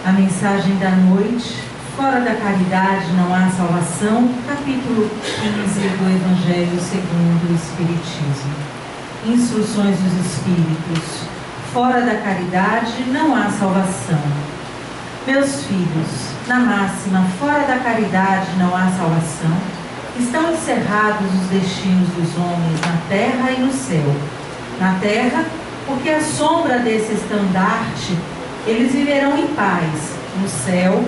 A mensagem da noite: fora da caridade não há salvação, capítulo 15 do Evangelho segundo o Espiritismo. Instruções dos Espíritos: fora da caridade não há salvação. Meus filhos, na máxima, fora da caridade não há salvação, estão encerrados os destinos dos homens na terra e no céu. Na terra, porque à sombra desse estandarte eles viverão em paz. No céu,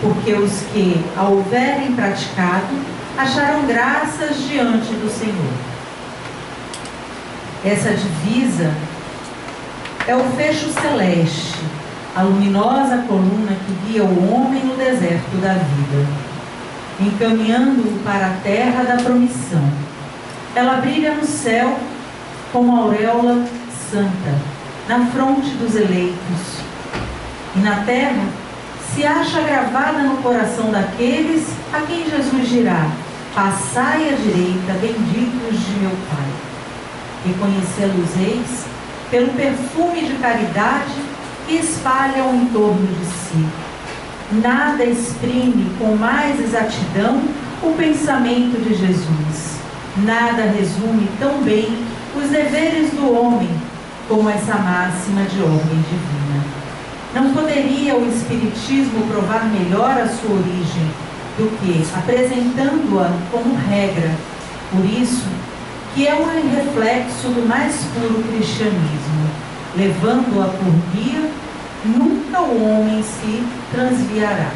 porque os que a houverem praticado acharão graças diante do Senhor. Essa divisa é o fecho celeste, a luminosa coluna que guia o homem no deserto da vida, encaminhando-o para a terra da promissão. Ela brilha no céu como auréola santa, na fronte dos eleitos, e na terra se acha gravada no coração daqueles a quem Jesus dirá: passai à direita, benditos de meu Pai. Reconhecê-los-eis pelo perfume de caridade que espalham em torno de si. Nada exprime com mais exatidão o pensamento de Jesus. Nada resume tão bem os deveres do homem como essa máxima de ordem divina. Não poderia o Espiritismo provar melhor a sua origem do que apresentando-a como regra. Por isso que é um reflexo do mais puro cristianismo. Levando-a por guia, nunca o homem se transviará.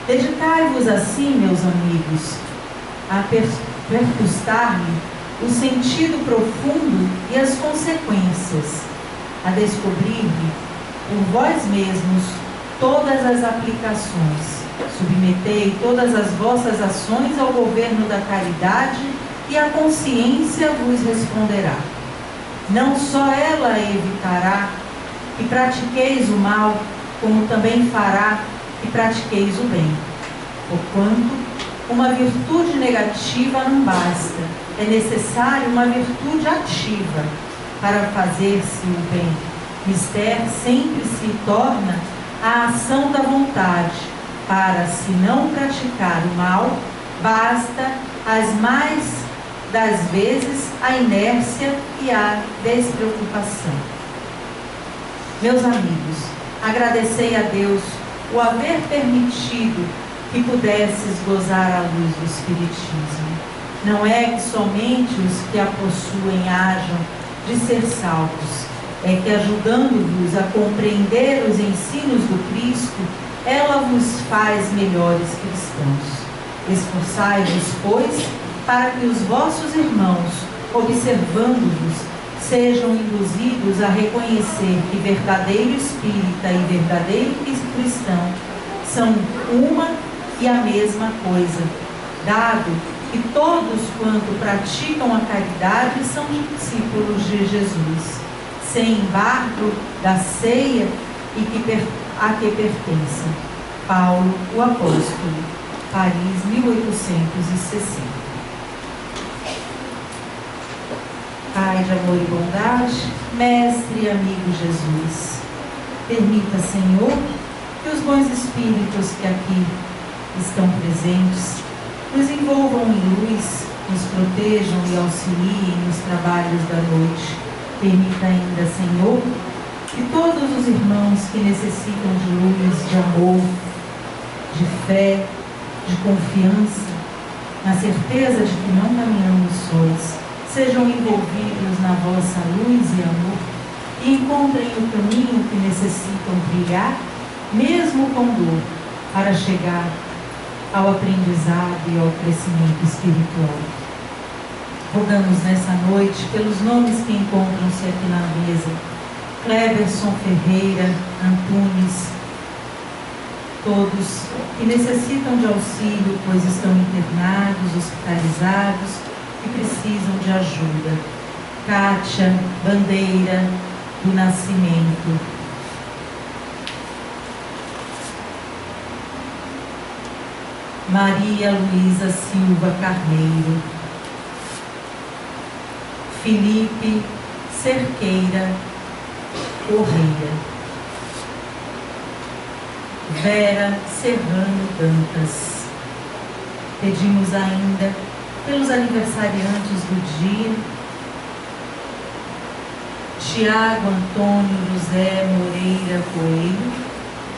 Dedicai-vos assim, meus amigos, a percustar-lhe o sentido profundo e as consequências, a descobrir-lhe por vós mesmos todas as aplicações. Submetei todas as vossas ações ao governo da caridade e a consciência vos responderá. Não só ela evitará que pratiqueis o mal, como também fará que pratiqueis o bem. Porquanto uma virtude negativa não basta, é necessário uma virtude ativa para fazer-se o bem. Mister sempre se torna a ação da vontade, para, se não praticar o mal, basta as mais das vezes a inércia e a despreocupação. Meus amigos, agradecei a Deus o haver permitido que pudesses gozar a luz do Espiritismo. Não é que somente os que a possuem hajam de ser salvos, é que, ajudando-vos a compreender os ensinos do Cristo, ela vos faz melhores cristãos. Esforçai-vos, pois, para que os vossos irmãos, observando-vos, sejam induzidos a reconhecer que verdadeiro espírita e verdadeiro cristão são uma e a mesma coisa, dado que todos quanto praticam a caridade são discípulos de Jesus, sem embargo da ceia a que pertencem. Paulo, o Apóstolo, Paris, 1860. Pai de amor e bondade, Mestre e amigo Jesus, permita, Senhor, que os bons espíritos que aqui estão presentes nos envolvam em luz, nos protejam e auxiliem nos trabalhos da noite. Permita ainda, Senhor, que todos os irmãos que necessitam de luz, de amor, de fé, de confiança, na certeza de que não caminhamos sós, sejam envolvidos na vossa luz e amor e encontrem o caminho que necessitam trilhar, mesmo com dor, para chegar ao aprendizado e ao crescimento espiritual. Rogamos nessa noite pelos nomes que encontram-se aqui na mesa: Cleberson Ferreira, Antunes, todos que necessitam de auxílio, pois estão internados, hospitalizados, que precisam de ajuda. Kátia Bandeira do Nascimento, Maria Luísa Silva Carneiro, Felipe Cerqueira Correia, Vera Serrano Dantas. Pedimos ainda pelos aniversariantes do dia: Tiago Antônio José Moreira Coelho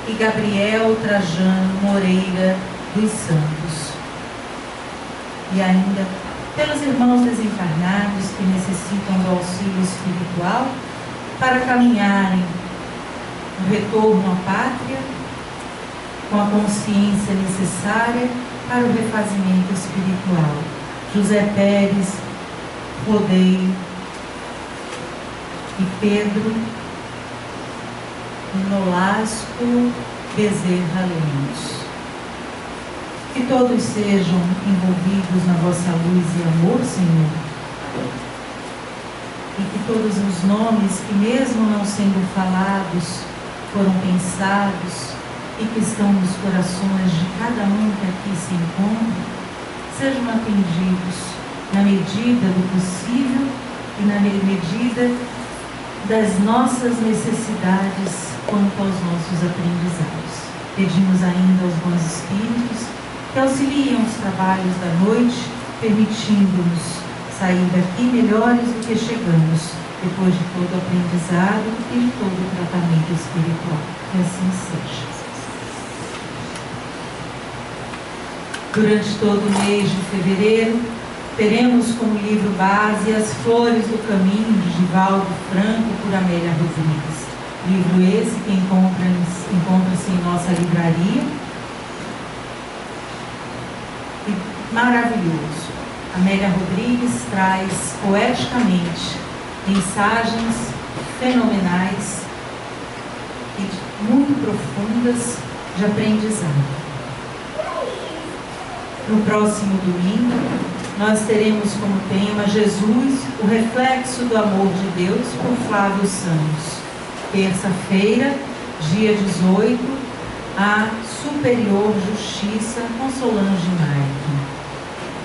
e Gabriel Trajano Moreira dos Santos. E ainda pelos irmãos desencarnados que necessitam do auxílio espiritual para caminharem no retorno à pátria com a consciência necessária para o refazimento espiritual. José Pérez Rodeio e Pedro Nolasco Bezerra Lemos. Que todos sejam envolvidos na vossa luz e amor, Senhor. E que todos os nomes que, mesmo não sendo falados, foram pensados e que estão nos corações de cada um que aqui se encontra, sejam atendidos na medida do possível e na medida das nossas necessidades quanto aos nossos aprendizados. Pedimos ainda aos bons espíritos que auxiliem os trabalhos da noite, permitindo-nos sair daqui melhores do que chegamos, depois de todo o aprendizado e de todo o tratamento espiritual. Que assim seja. Durante todo o mês de fevereiro, teremos como livro base As Flores do Caminho, de Divaldo Franco, por Amélia Rodrigues. Livro esse que encontra-se em nossa livraria. E maravilhoso. Amélia Rodrigues traz poeticamente mensagens fenomenais e muito profundas de aprendizado. No próximo domingo, nós teremos como tema Jesus, o reflexo do amor de Deus, por Flávio Santos. Terça-feira, dia 18, a Superior Justiça, com Solange Maicon.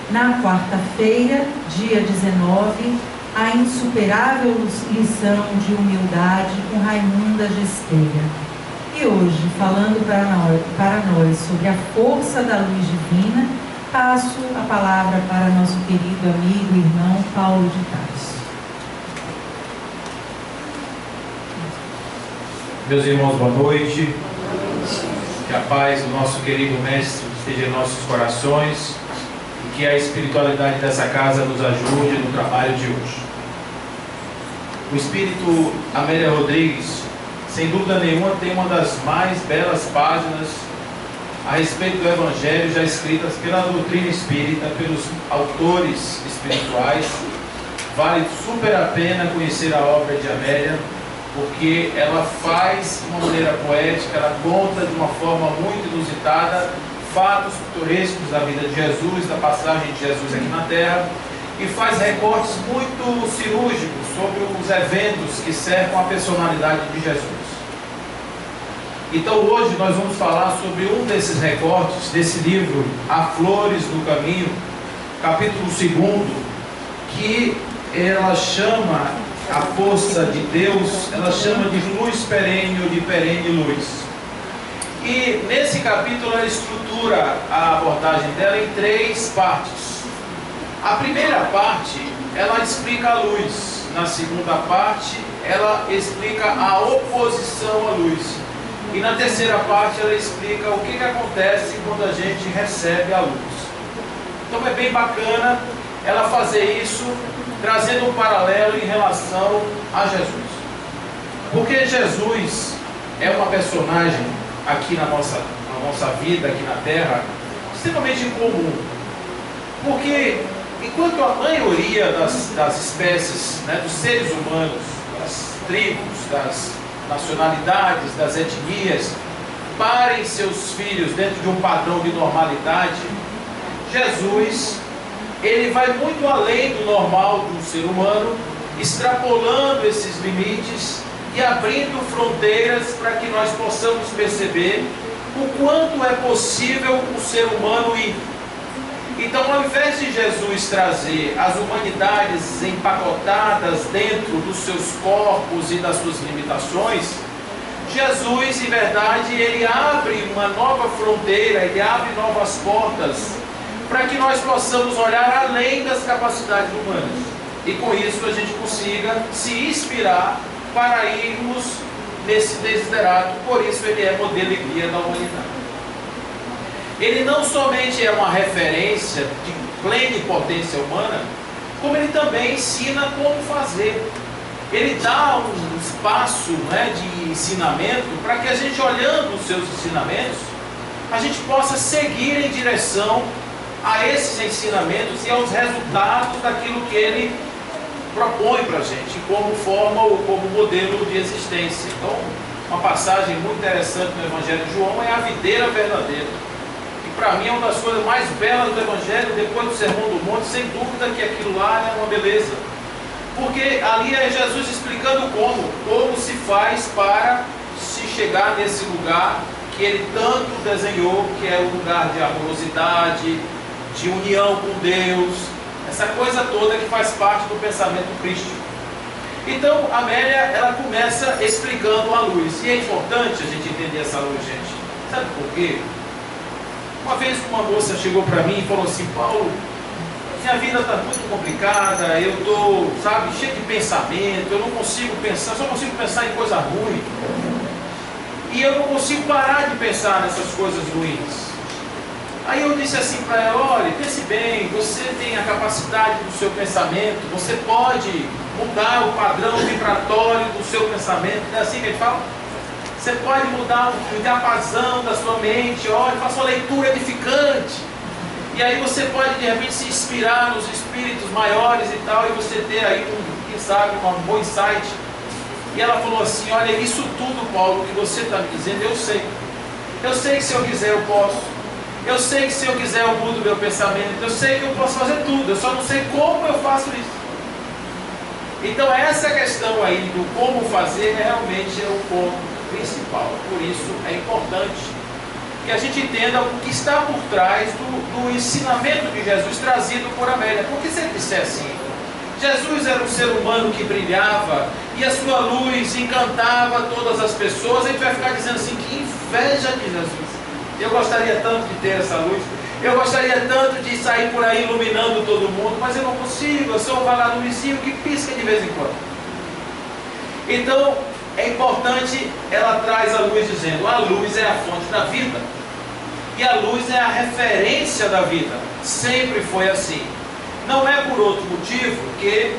Na quarta-feira, dia 19, a insuperável lição de humildade, com Raimunda Gesteira. E hoje, falando para nós sobre a força da luz divina, passo a palavra para nosso querido amigo e irmão Paulo de Tarso. Meus irmãos, boa noite. Que a paz do nosso querido Mestre esteja em nossos corações e que a espiritualidade dessa casa nos ajude no trabalho de hoje. O Espírito Amélia Rodrigues, sem dúvida nenhuma, tem uma das mais belas páginas a respeito do Evangelho já escritas pela doutrina espírita, pelos autores espirituais. Vale super a pena conhecer a obra de Amélia, porque ela faz de uma maneira poética, ela conta de uma forma muito inusitada fatos pitorescos da vida de Jesus, da passagem de Jesus aqui na Terra, e faz recortes muito cirúrgicos sobre os eventos que cercam a personalidade de Jesus. Então hoje nós vamos falar sobre um desses recortes desse livro, A Flores do Caminho, capítulo 2, que ela chama a força de Deus, ela chama de luz perene ou de perene luz. E nesse capítulo ela estrutura a abordagem dela em 3 partes. A primeira parte, ela explica a luz. Na segunda parte, ela explica a oposição à luz. E na terceira parte ela explica o que acontece quando a gente recebe a luz. Então é bem bacana ela fazer isso, trazendo um paralelo em relação a Jesus. Porque Jesus é uma personagem aqui na nossa vida, aqui na Terra, extremamente comum. Porque enquanto a maioria das espécies, dos seres humanos, das tribos, das nacionalidades, das etnias, parem seus filhos dentro de um padrão de normalidade, Jesus, ele vai muito além do normal do ser humano, extrapolando esses limites e abrindo fronteiras para que nós possamos perceber o quanto é possível o ser humano ir. Então, ao invés de Jesus trazer as humanidades empacotadas dentro dos seus corpos e das suas limitações, Jesus, em verdade, ele abre uma nova fronteira, ele abre novas portas, para que nós possamos olhar além das capacidades humanas. E com isso a gente consiga se inspirar para irmos nesse desiderato. Por isso ele é modelo e guia da humanidade. Ele não somente é uma referência de plenipotência humana, como ele também ensina como fazer. Ele dá um espaço, né, de ensinamento para que a gente, olhando os seus ensinamentos, a gente possa seguir em direção a esses ensinamentos e aos resultados daquilo que ele propõe para a gente, como forma ou como modelo de existência. Então, uma passagem muito interessante no Evangelho de João é a videira verdadeira. E para mim é uma das coisas mais belas do Evangelho, depois do Sermão do Monte, sem dúvida que aquilo lá é uma beleza. Porque ali é Jesus explicando como se faz para se chegar nesse lugar que ele tanto desenhou, que é o lugar de amorosidade, de união com Deus, essa coisa toda que faz parte do pensamento crístico. Então, a Amélia, ela começa explicando a luz. E é importante a gente entender essa luz, gente. Sabe por quê? Uma vez uma moça chegou para mim e falou assim: Paulo, minha vida está muito complicada, eu estou, cheio de pensamento, eu não consigo pensar, só consigo pensar em coisa ruim. E eu não consigo parar de pensar nessas coisas ruins. Aí eu disse assim para ela: olha, pense bem, você tem a capacidade do seu pensamento, você pode mudar o padrão vibratório do seu pensamento, não é assim que ele fala? Você pode mudar o diapasão da sua mente, olha, faça uma leitura edificante. E aí você pode de repente se inspirar nos espíritos maiores e tal, e você ter aí, quem sabe, um bom insight. E ela falou assim: olha, isso tudo, Paulo, que você está me dizendo, eu sei. Eu sei que se eu quiser eu posso. Eu sei que se eu quiser eu mudo meu pensamento. Eu sei que eu posso fazer tudo, eu só não sei como eu faço isso. Então essa questão aí do como fazer realmente é o ponto principal. Por isso é importante que a gente entenda o que está por trás do ensinamento de Jesus trazido por Amélia. Porque se ele disser assim, Jesus era um ser humano que brilhava e a sua luz encantava todas as pessoas, a gente vai ficar dizendo assim: que inveja de Jesus. Eu gostaria tanto de ter essa luz, eu gostaria tanto de sair por aí iluminando todo mundo, mas eu não consigo, eu sou um vagalumezinho que pisca de vez em quando. Então, é importante, ela traz a luz dizendo: a luz é a fonte da vida. E a luz é a referência da vida. Sempre foi assim. Não é por outro motivo que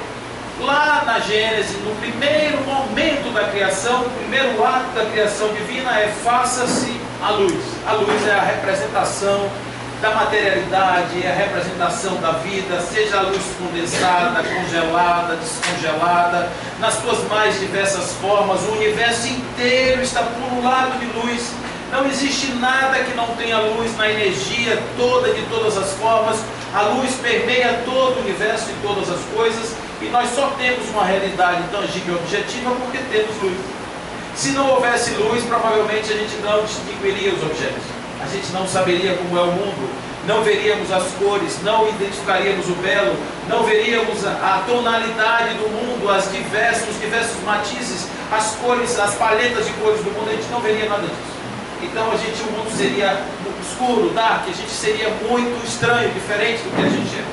lá na Gênesis, no primeiro momento da criação, o primeiro ato da criação divina é: faça-se a luz. A luz é a representação da materialidade, é a representação da vida, seja a luz condensada, congelada, descongelada, nas suas mais diversas formas. O universo inteiro está pululado de luz. Não existe nada que não tenha luz na energia toda, de todas as formas. A luz permeia todo o universo e todas as coisas, e nós só temos uma realidade tangível e objetiva porque temos luz. Se não houvesse luz, provavelmente a gente não distinguiria os objetos. A gente não saberia como é o mundo, não veríamos as cores, não identificaríamos o belo, não veríamos a tonalidade do mundo, os diversos matizes, as cores, as paletas de cores do mundo, a gente não veria nada disso. Então o mundo seria escuro, dark, a gente seria muito estranho, diferente do que a gente é.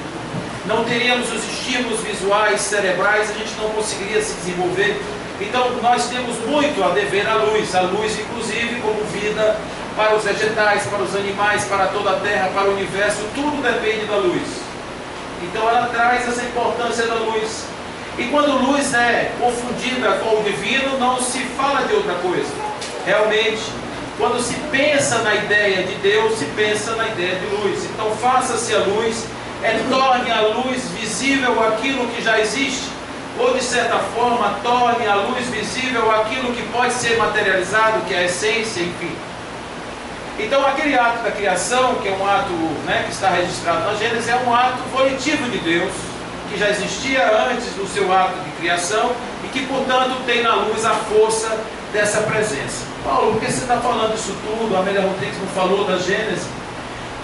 Não teríamos os estímulos visuais, cerebrais, a gente não conseguiria se desenvolver. Então nós temos muito a dever à luz inclusive como vida para os vegetais, para os animais, para toda a terra, para o universo, tudo depende da luz. Então ela traz essa importância da luz. E quando luz é confundida com o divino, não se fala de outra coisa. Realmente, quando se pensa na ideia de Deus, se pensa na ideia de luz. Então faça-se a luz, torne a luz visível aquilo que já existe, ou de certa forma torne a luz visível aquilo que pode ser materializado, que é a essência, enfim. Então aquele ato da criação, que é um ato, que está registrado na Gênesis, é um ato volitivo de Deus, que já existia antes do seu ato de criação e que portanto tem na luz a força dessa presença. Paulo, por que você está falando isso tudo? A Amélia Rodrigues não falou da Gênesis.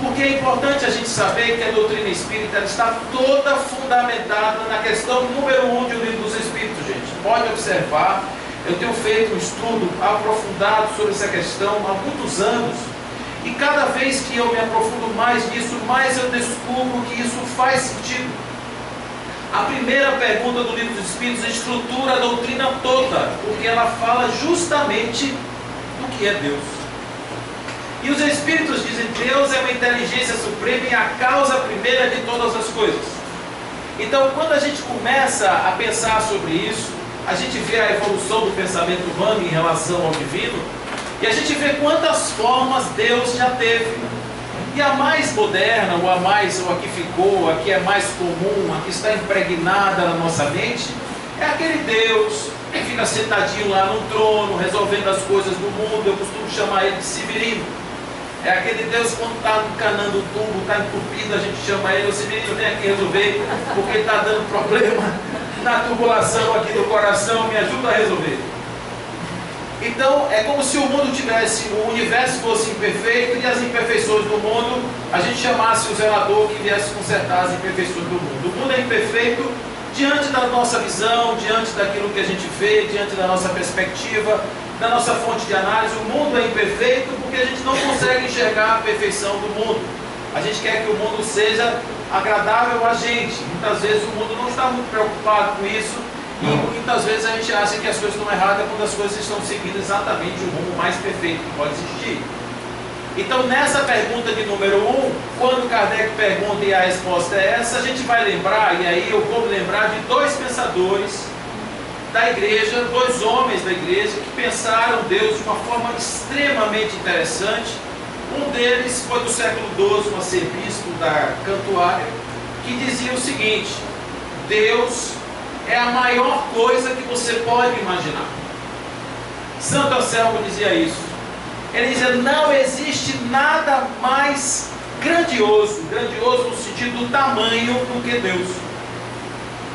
Porque é importante a gente saber que a doutrina espírita está toda fundamentada na questão número 1 de O Livro dos Espíritos, gente. Pode observar Eu tenho feito um estudo aprofundado sobre essa questão há muitos anos. E cada vez que eu me aprofundo mais nisso, mais eu descubro que isso faz sentido. A primeira pergunta do Livro dos Espíritos estrutura a doutrina toda, porque ela fala justamente do que é Deus. E os Espíritos dizem que Deus é uma inteligência suprema e a causa primeira de todas as coisas. Então, quando a gente começa a pensar sobre isso, a gente vê a evolução do pensamento humano em relação ao divino, e a gente vê quantas formas Deus já teve. E a mais moderna, ou a que ficou, a que é mais comum, a que está impregnada na nossa mente, é aquele Deus que fica sentadinho lá no trono, resolvendo as coisas do mundo. Eu costumo chamar ele de Severino. É aquele Deus quando está encanando o tubo, está entupido, a gente chama ele, ô Severino, vem aqui resolver, porque ele está dando problema na tubulação aqui do coração, me ajuda a resolver. Então, é como se o mundo tivesse, o universo fosse imperfeito e as imperfeições do mundo, a gente chamasse o zelador que viesse consertar as imperfeições do mundo. O mundo é imperfeito diante da nossa visão, diante daquilo que a gente vê, diante da nossa perspectiva, da nossa fonte de análise. O mundo é imperfeito porque a gente não consegue enxergar a perfeição do mundo. A gente quer que o mundo seja agradável a gente. Muitas vezes o mundo não está muito preocupado com isso. E muitas vezes a gente acha que as coisas estão erradas quando as coisas estão seguindo exatamente o rumo mais perfeito que pode existir. Então, nessa pergunta de número 1, quando Kardec pergunta e a resposta é essa, a gente vai lembrar, e aí eu vou lembrar de dois pensadores da igreja, dois homens da igreja que pensaram Deus de uma forma extremamente interessante. Um deles foi do século XII, um arcebispo da Cantuária, que dizia o seguinte: Deus é a maior coisa que você pode imaginar. Santo Anselmo dizia isso. Ele dizia: não existe nada mais grandioso, grandioso no sentido do tamanho, do que Deus.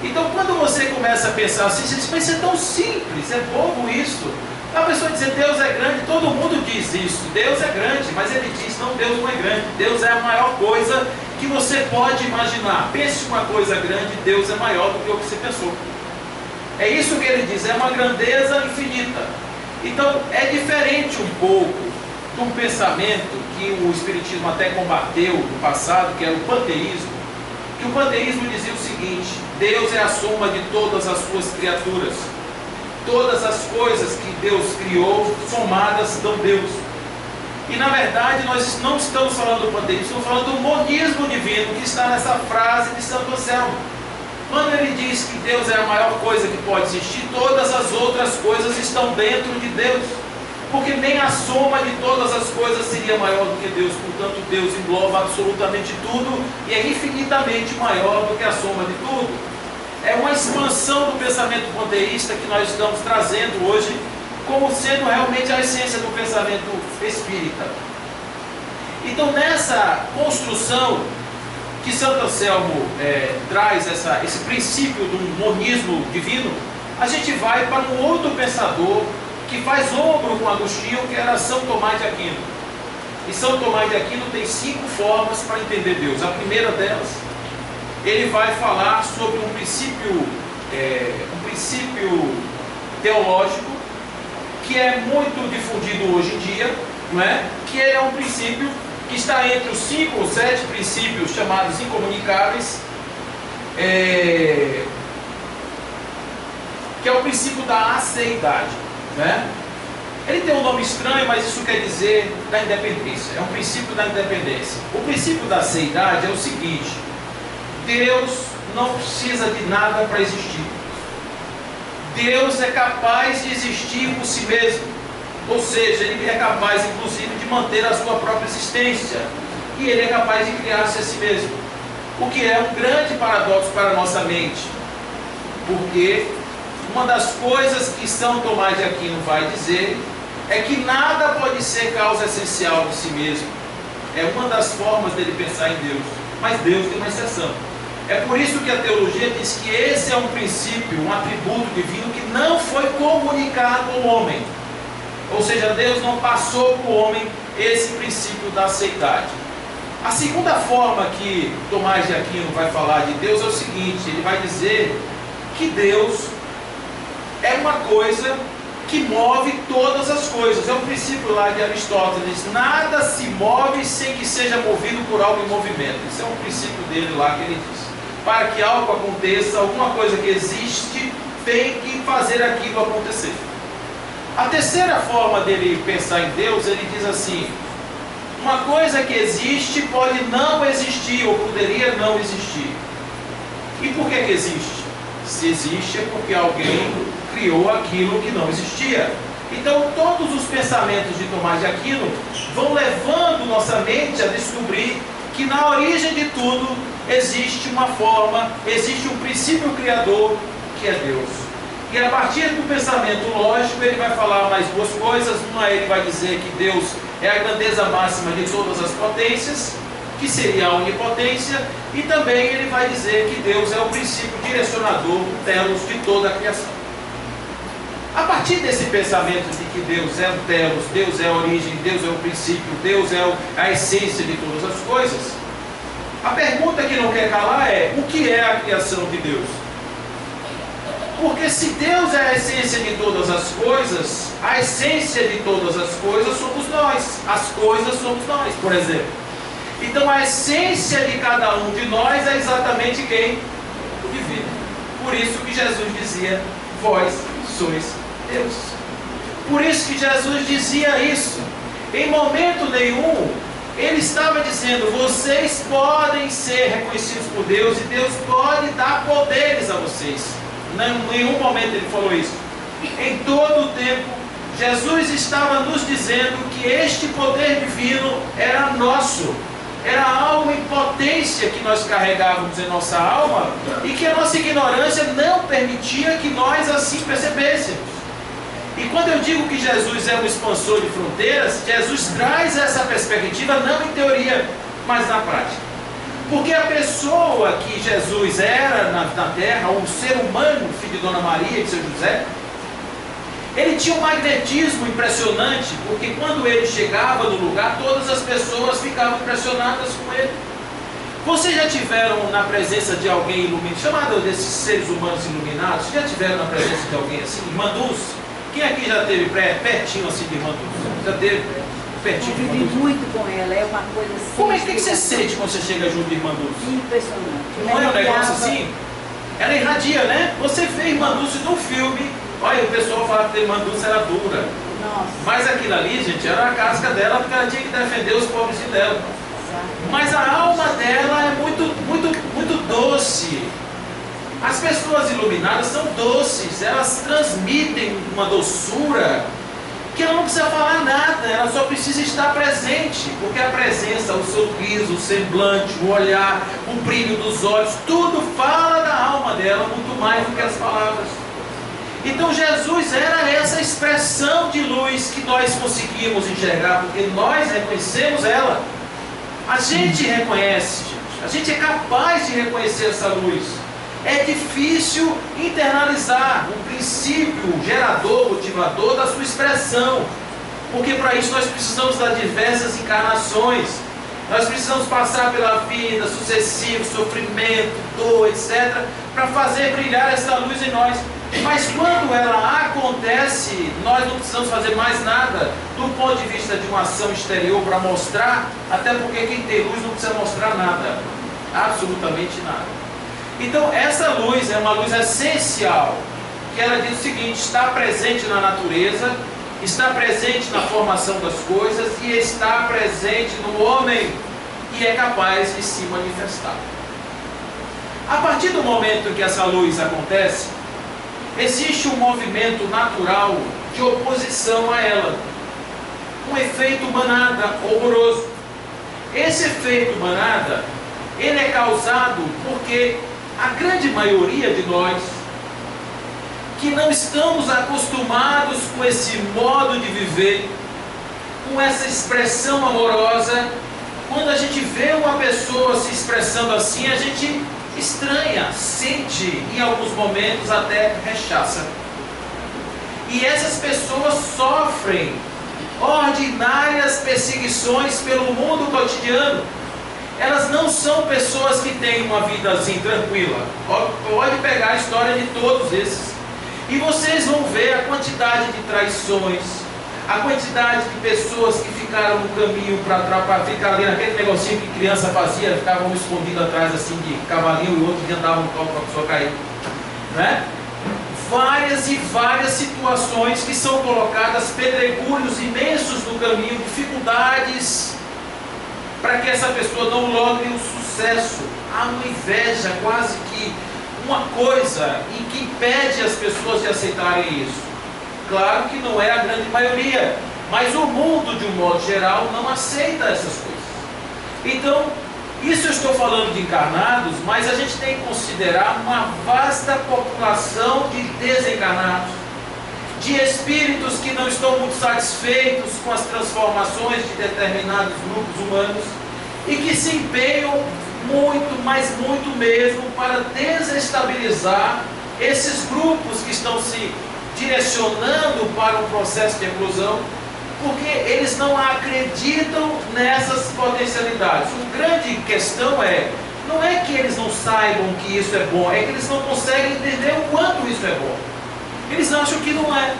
Então, quando você começa a pensar assim, você diz: mas isso é tão simples, é bobo isso. A pessoa diz: Deus é grande, todo mundo diz isso, Deus é grande, mas ele diz: não, Deus não é grande, Deus é a maior coisa que você pode imaginar. Pense uma coisa grande, Deus é maior do que o que você pensou. É isso que ele diz, é uma grandeza infinita. Então, é diferente um pouco de um pensamento que o Espiritismo até combateu no passado, que era o panteísmo. Que o panteísmo dizia o seguinte: Deus é a soma de todas as suas criaturas. Todas as coisas que Deus criou, somadas, dão Deus. E na verdade nós não estamos falando do panteísmo, estamos falando do monismo divino, que está nessa frase de Santo Anselmo. Quando ele diz que Deus é a maior coisa que pode existir, todas as outras coisas estão dentro de Deus. Porque nem a soma de todas as coisas seria maior do que Deus. Portanto, Deus engloba absolutamente tudo e é infinitamente maior do que a soma de tudo. É uma expansão do pensamento panteísta que nós estamos trazendo hoje como sendo realmente a essência do pensamento espírita. Então, nessa construção que Santo Anselmo traz esse princípio do monismo divino, a gente vai para um outro pensador que faz ombro com Agostinho, que era São Tomás de Aquino. E São Tomás de Aquino tem 5 formas para entender Deus. A primeira delas, ele vai falar sobre um princípio teológico que é muito difundido hoje em dia, não é? Que é um princípio que está entre os 5 ou 7 princípios chamados incomunicáveis, que é o princípio da aceidade, né? Ele tem um nome estranho, mas isso quer dizer da independência. É um princípio da independência. O princípio da aceidade é o seguinte: Deus não precisa de nada para existir. Deus é capaz de existir por si mesmo. Ou seja, ele é capaz, inclusive, de manter a sua própria existência. E ele é capaz de criar-se a si mesmo. O que é um grande paradoxo para a nossa mente. Porque uma das coisas que São Tomás de Aquino vai dizer é que nada pode ser causa essencial de si mesmo. É uma das formas dele pensar em Deus. Mas Deus tem uma exceção. É por isso que a teologia diz que esse é um princípio, um atributo divino que não foi comunicado ao homem. Ou seja, Deus não passou para o homem esse princípio da aceidade. A segunda forma que Tomás de Aquino vai falar de Deus é o seguinte: ele vai dizer que Deus é uma coisa que move todas as coisas. É um princípio lá de Aristóteles: nada se move sem que seja movido por algo em movimento. Isso é um princípio dele lá que ele diz. Para que algo aconteça, alguma coisa que existe tem que fazer aquilo acontecer. A terceira forma dele pensar em Deus, ele diz assim: uma coisa que existe pode não existir, ou poderia não existir. E por que existe? Se existe é porque alguém criou aquilo que não existia. Então todos os pensamentos de Tomás de Aquino vão levando nossa mente a descobrir que na origem de tudo existe uma forma, existe um princípio criador, que é Deus. E a partir do pensamento lógico, ele vai falar mais duas coisas. Uma, ele vai dizer que Deus é a grandeza máxima de todas as potências, que seria a onipotência, e também ele vai dizer que Deus é o princípio direcionador, o telos de toda a criação. A partir desse pensamento de que Deus é o telos, Deus é a origem, Deus é o princípio, Deus é a essência de todas as coisas, a pergunta que não quer calar é: o que é a criação de Deus? Porque se Deus é a essência de todas as coisas, a essência de todas as coisas somos nós, as coisas somos nós, por exemplo. Então a essência de cada um de nós é exatamente quem? O divino. Por isso que Jesus dizia: vós sois Deus. Por isso que Jesus dizia isso. Em momento nenhum ele estava dizendo: vocês podem ser reconhecidos por Deus e Deus pode dar poderes a vocês. Em nenhum momento ele falou isso. Em todo o tempo Jesus estava nos dizendo que este poder divino era nosso, era algo em potência que nós carregávamos em nossa alma e que a nossa ignorância não permitia que nós assim percebêssemos. E quando eu digo que Jesus é um expansor de fronteiras, Jesus traz essa perspectiva não em teoria, mas na prática. Porque a pessoa que Jesus era na terra, o ser humano, filho de Dona Maria e de São José, ele tinha um magnetismo impressionante, porque quando ele chegava no lugar, todas as pessoas ficavam impressionadas com ele. Vocês já tiveram na presença de alguém iluminado, chamado desses seres humanos iluminados? Já tiveram na presença de alguém assim? Irmã Dulce? Quem aqui já teve pertinho assim de Irmã Dulce? Já teve pertinho de Irmã Dulce? Eu vivi muito com ela, é uma coisa assim. Como é que você sente quando você chega junto de Irmã Dulce? Impressionante. Não é um negócio assim? Ela irradia, né? Você vê Irmã Dulce no filme. Olha, o pessoal fala que a Irmã Dulce era dura. Nossa. Mas aquilo ali, gente, era a casca dela, porque ela tinha que defender os pobrezinhos dela. Mas a alma dela é muito doce. As pessoas iluminadas são doces, elas transmitem uma doçura que ela não precisa falar nada, ela só precisa estar presente, porque a presença, o sorriso, o semblante, o olhar, o brilho dos olhos, tudo fala da alma dela muito mais do que as palavras. Então Jesus era essa expressão de luz que nós conseguimos enxergar, porque nós reconhecemos ela. A gente reconhece, gente. A gente é capaz de reconhecer essa luz. É difícil internalizar o princípio gerador, motivador da sua expressão, porque para isso nós precisamos das diversas encarnações. Nós precisamos passar pela vida, sucessivo, sofrimento, dor, etc., para fazer brilhar essa luz em nós. Mas quando ela acontece, nós não precisamos fazer mais nada do ponto de vista de uma ação exterior para mostrar, até porque quem tem luz não precisa mostrar nada, absolutamente nada. Então essa luz é uma luz essencial, que ela diz o seguinte: está presente na natureza, está presente na formação das coisas e está presente no homem e é capaz de se manifestar. A partir do momento em que essa luz acontece, existe um movimento natural de oposição a ela, um efeito manada horroroso. Esse efeito manada, ele é causado porque a grande maioria de nós, que não estamos acostumados com esse modo de viver, com essa expressão amorosa, quando a gente vê uma pessoa se expressando assim, a gente estranha, sente, em alguns momentos até rechaça. E essas pessoas sofrem ordinárias perseguições pelo mundo cotidiano. Elas não são pessoas que têm uma vida assim tranquila. Pode pegar a história de todos esses. E vocês vão ver a quantidade de traições, a quantidade de pessoas que ficaram no caminho para ficar ali naquele negocinho que criança fazia, ficavam escondidos atrás assim de cavalinho e outros andavam no topo para a pessoa cair, né? Várias e várias situações que são colocadas, pedregulhos imensos no caminho, dificuldades para que essa pessoa não logre o sucesso. Há uma inveja, quase que uma coisa em que impede as pessoas de aceitarem isso. Claro que não é a grande maioria, mas o mundo de um modo geral não aceita essas coisas. Então, isso eu estou falando de encarnados, mas a gente tem que considerar uma vasta população de desencarnados, de espíritos que não estão muito satisfeitos com as transformações de determinados grupos humanos e que se empenham muito, mas muito mesmo, para desestabilizar esses grupos que estão se direcionando para um processo de eclosão, porque eles não acreditam nessas potencialidades. A grande questão não é que eles não saibam que isso é bom, é que eles não conseguem entender o quanto isso é bom. Eles acham que não é.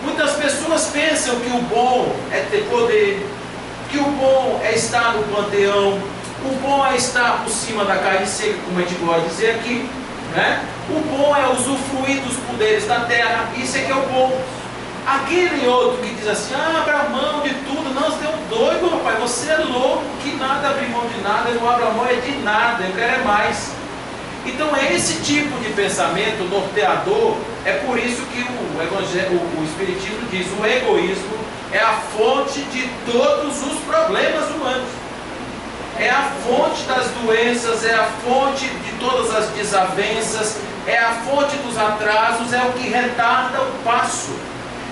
Muitas pessoas pensam que o bom é ter poder, que o bom é estar no panteão, o bom é estar por cima da carne seca, como a gente gosta de dizer aqui, né? O bom é usufruir dos poderes da terra, isso é que é o bom. Aquele outro que diz assim, abra mão de tudo, não, você é um doido, rapaz, você é louco, que nada abre mão de nada, eu não abro a mão de nada, eu quero é mais. Então é esse tipo de pensamento norteador, é por isso que o Espiritismo diz, o egoísmo é a fonte de todos os problemas humanos. É a fonte das doenças, é a fonte de todas as desavenças, é a fonte dos atrasos, é o que retarda o passo.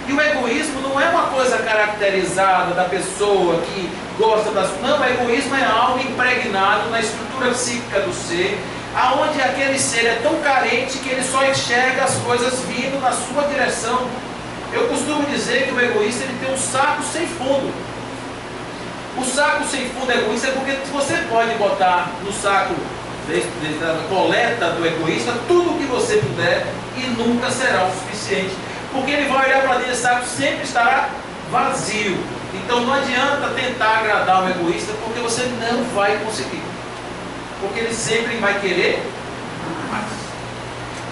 E o egoísmo não é uma coisa caracterizada da pessoa que gosta das... Não, o egoísmo é algo impregnado na estrutura psíquica do ser, aonde aquele ser é tão carente que ele só enxerga as coisas vindo na sua direção. Eu costumo dizer que o egoísta ele tem um saco sem fundo. O saco sem fundo egoísta é porque você pode botar no saco da coleta do egoísta tudo o que você puder e nunca será o suficiente. Porque ele vai olhar para dentro desse saco, sempre estará vazio. Então não adianta tentar agradar o egoísta, porque você não vai conseguir. Porque ele sempre vai querer mais.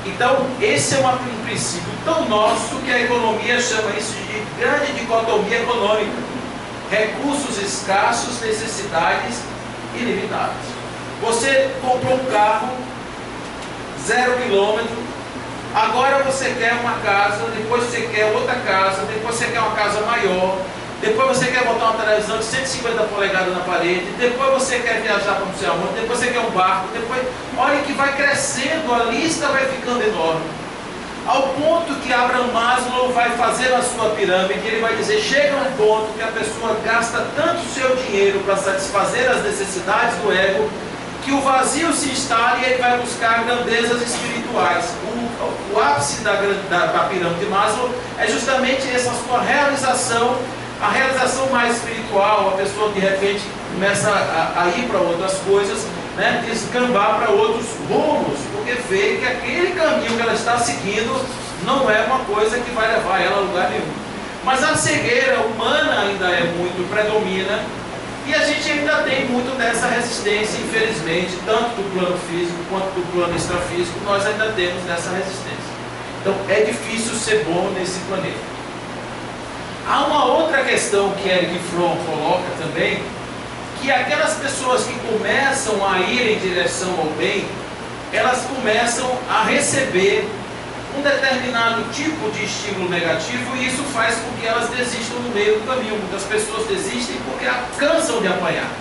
Então esse é um princípio tão nosso que a economia chama isso de grande dicotomia econômica. Recursos escassos, necessidades ilimitadas. Você comprou um carro, 0 quilômetro, agora você quer uma casa, depois você quer outra casa, depois você quer uma casa maior, depois você quer botar uma televisão de 150 polegadas na parede, depois você quer viajar para não sei aonde, depois você quer um barco, depois... Olha que vai crescendo, a lista vai ficando enorme. Ao ponto que Abraham Maslow vai fazer a sua pirâmide, ele vai dizer, chega um ponto que a pessoa gasta tanto seu dinheiro para satisfazer as necessidades do ego, que o vazio se instala e ele vai buscar grandezas espirituais. O ápice da pirâmide de Maslow é justamente essa sua realização, a realização mais espiritual. A pessoa de repente começa a ir para outras coisas, né, descambar para outros rumos, porque vê que aquele caminho que ela está seguindo não é uma coisa que vai levar ela a lugar nenhum. Mas a cegueira humana ainda é muito, predomina, e a gente ainda tem muito dessa resistência, infelizmente, tanto do plano físico quanto do plano extrafísico, nós ainda temos dessa resistência. Então é difícil ser bom nesse planeta. Há uma outra questão que Erich Fromm coloca também, que aquelas pessoas que começam a ir em direção ao bem, elas começam a receber um determinado tipo de estímulo negativo, e isso faz com que elas desistam no meio do caminho. Muitas pessoas desistem porque cansam de apanhar.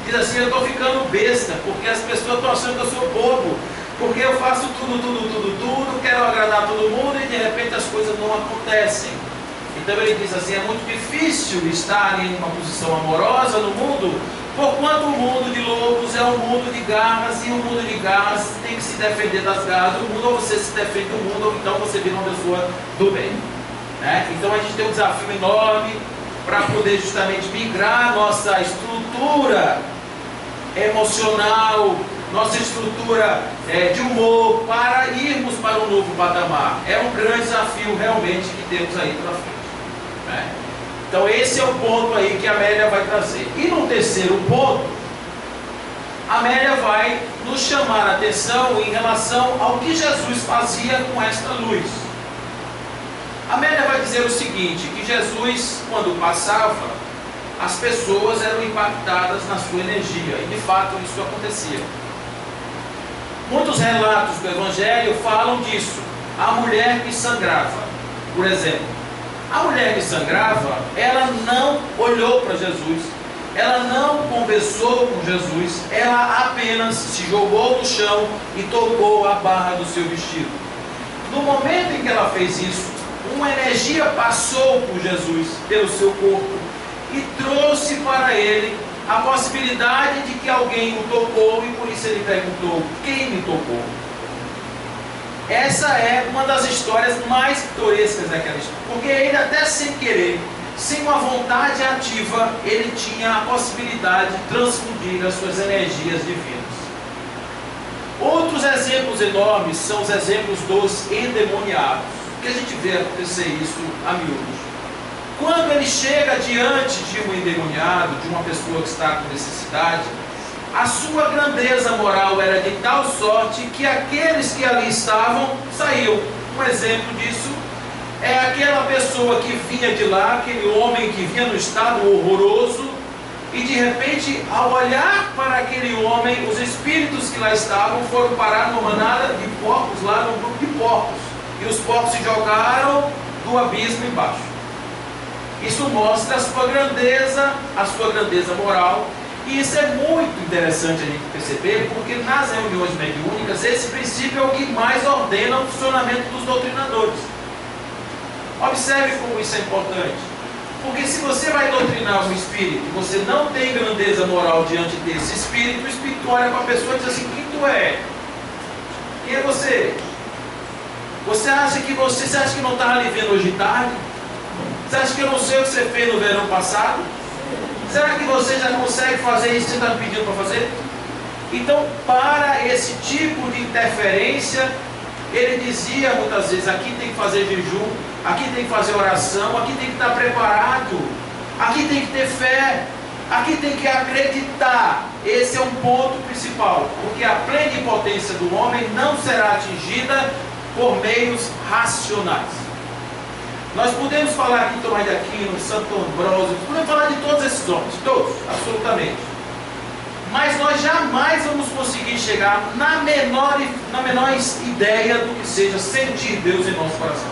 Diz assim, eu estou ficando besta, porque as pessoas estão achando que eu sou bobo, porque eu faço tudo, quero agradar todo mundo e de repente as coisas não acontecem. Então ele diz assim, é muito difícil estar em uma posição amorosa no mundo, porquanto o mundo de lobos é um mundo de garras, e o mundo de garras tem que se defender das garras do mundo, ou você se defende do mundo, ou então você vira uma pessoa do bem. Né? Então a gente tem um desafio enorme para poder justamente migrar nossa estrutura emocional, nossa estrutura de humor, para irmos para um novo patamar. É um grande desafio realmente que temos aí pela frente, né? Então esse é o ponto aí que a Amélia vai trazer. E no terceiro ponto, a Amélia vai nos chamar a atenção em relação ao que Jesus fazia com esta luz. A Amélia vai dizer o seguinte, que Jesus, quando passava, as pessoas eram impactadas na sua energia, e de fato isso acontecia. Muitos relatos do Evangelho falam disso. A mulher que sangrava, por exemplo. A mulher que sangrava, ela não olhou para Jesus, ela não conversou com Jesus, ela apenas se jogou no chão e tocou a barra do seu vestido. No momento em que ela fez isso, uma energia passou por Jesus, pelo seu corpo, e trouxe para ele a possibilidade de que alguém o tocou, e por isso ele perguntou: quem me tocou? Essa é uma das histórias mais pitorescas daquela história, porque ele, até sem querer, sem uma vontade ativa, ele tinha a possibilidade de transfundir as suas energias divinas. Outros exemplos enormes são os exemplos dos endemoniados, que a gente vê acontecer isso a miúdos. Quando ele chega diante de um endemoniado, de uma pessoa que está com necessidade, a sua grandeza moral era de tal sorte que aqueles que ali estavam saíam. Um exemplo disso é aquela pessoa que vinha de lá, aquele homem que vinha no estado horroroso, e de repente, ao olhar para aquele homem, os espíritos que lá estavam foram parar numa manada de porcos, lá num grupo de porcos, e os porcos se jogaram do abismo embaixo. Isso mostra a sua grandeza moral. E isso é muito interessante a gente perceber, porque nas reuniões mediúnicas esse princípio é o que mais ordena o funcionamento dos doutrinadores. Observe como isso é importante. Porque se você vai doutrinar um espírito e você não tem grandeza moral diante desse espírito, o espírito olha para a pessoa e diz assim: quem tu é? Quem é você? Você acha que não estava ali vendo hoje de tarde? Você acha que eu não sei o que você fez no verão passado? Será que você já consegue fazer isso que você está me pedindo para fazer? Então, para esse tipo de interferência, ele dizia muitas vezes: aqui tem que fazer jejum, aqui tem que fazer oração, aqui tem que estar preparado, aqui tem que ter fé, aqui tem que acreditar. Esse é um ponto principal, porque a plenipotência do homem não será atingida por meios racionais. Nós podemos falar aqui de Tomás de Aquino, Santo Ambrósio, podemos falar de todos esses homens, todos, absolutamente. Mas nós jamais vamos conseguir chegar na menor ideia do que seja sentir Deus em nosso coração.